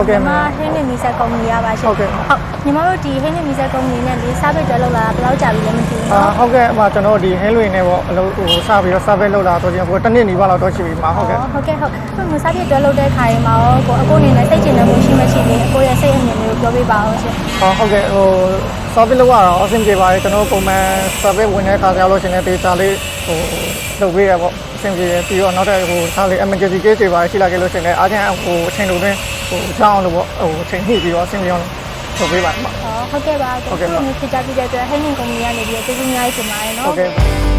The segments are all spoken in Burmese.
မြန်မာဟင်းနဲ့မီဆက်ကုမ္ပဏီရပါရှင်ဟုတ်ညီမတို့ဒီဟင်းနဲ့မီဆက်ကုမ္ပဏီနဲ့ဒီစားပိတ်တွေလောက်လာတာဘယ်လောက်ကြာပြီလဲမသိဘူးနော်ဟုတ်ကဲ့အမကျွန်တော်ဒီဟင်းလွင်နဲ့ပေါ့အလုပ်ဟိုစပြီးတော့စားပိတ်လောက်လာတော့ကျွန်တော်တစ်နှစ်နီးပါးလောက်တော့ရှိပြီမှာဟုတ်ကဲ့ဟုတ်ကဲ့ဟုတ်မစားပိတ်တွေလောက်တဲ့ခါရင်မှာရောကိုအခုအနေနဲ့စိတ်ချနေမှုရှိမရှိလေးအကိုရဲ့စိတ်အမြင်လေးကိုပြောပြပါအောင်ရှင်ဟုတ်ကဲ့ဟိုစားပိတ်လောက်ရတော့အဆင်ပြေပါတယ်ကျွန်တော်ပုံမှန်စားပိတ်ဝင်တဲ့ခါကျလို့ရှင်လည်းဒေတာလေးဟိုလုပ်ပေးရပေါ့အဆင်ပြေပြီးတော့နောက်ထပ်ဟိုစားလေး emergency case တွေပါရှိလာခဲ့လို့ရှင်လည်းအားချင်းဟိုအချိန်လိုတွင်းဟိုကြောင်းအောင်လို့ပေါ့ဟိုအချိန်ညှိပြီးတော့အဆင်ပြေအောင်လုပ်ပေးပါမှာဟုတ်ကဲ့ပါကိုကိုမြစ်ချပြတဲ့အတွက်ဟင်းနေကုမ္ပဏီကနေပြီးကျေးဇူးအများကြီးတင်ပါတယ်နော်ဟုတ်ကဲ့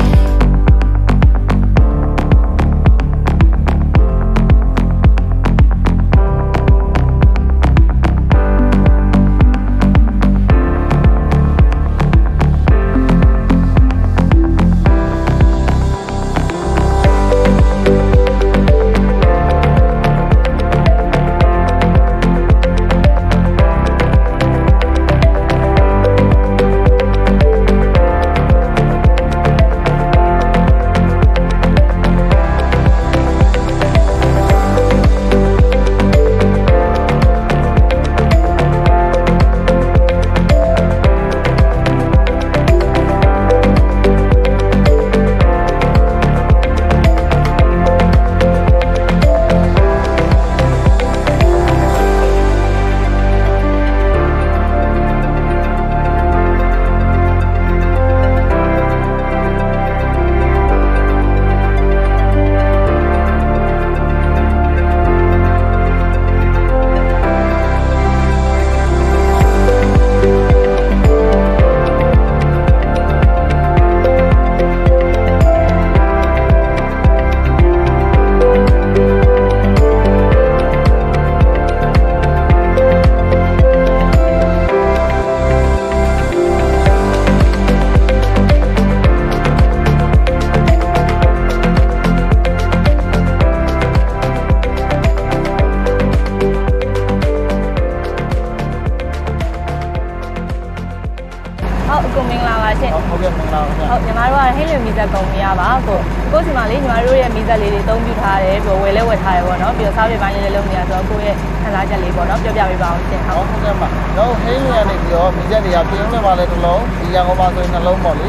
ကိုမင်္ဂလာပါရှင်ဟုတ်ကဲ့မင်္ဂလာပါဟုတ်ညီမတို့ကဟင်းလွင်မီဇက်ကုမ္ပဏီရပါကိုစီမလေးညီမတို့ရဲ့မီဇက်လေးတွေအသုံးပြုထားတယ်ပြီးဝယ်လဲဝယ်ထားတယ်ပေါ့နော်ပြီးတော့စားပြပိုင်းလေးလည်းလုပ်နေရဆိုတော့ကိုရဲ့ခံစားချက်လေးပေါ့နော်ပြောပြပေးပါအောင်ရှင်ဟုတ်ကဲ့ပါတော့ဟင်းလွင်ကနေပြီးတော့မီဇက်တွေကပြုံးနေပါလေတစ်လုံးဒီရန်ကုန်မှာဆိုရင်နှလုံးပေါ့လေ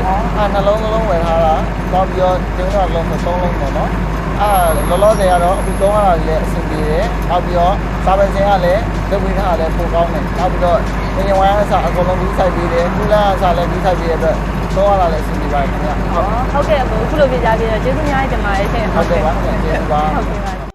နှလုံးဝယ်ထားတာတော့ပြီးတော့ကျင်းတော့လုံးသုံးလုံးပေါ့နော်လောလောဆယ်ကတော့အခုသုံးရတာလည်းအဆင်ပြေတယ်နောက်ပြီးတော့စားပယ်ခြင်းကလည်းလုပ်ပေးထားတာလည်းပိုကောင်းတယ်နောက်ပြီးတော့ငင်ဝိုင်းအစားအကုန်လုံးပြီးဆိုင်ပေးတယ်ကုလအစားလည်းပြီးဆိုင်ပေးတဲ့အတွက်သုံးရတာလည်းအဆင်ပြေပါတယ်ခင်ဗျဟုတ်ကဲ့အခုလိုပြကြပြီးတော့ကျေးဇူးများတင်ပါတယ်ရှင်ဟုတ်ကဲ့ပါကျေးဇူးပါဟုတ်ကဲ့ပါ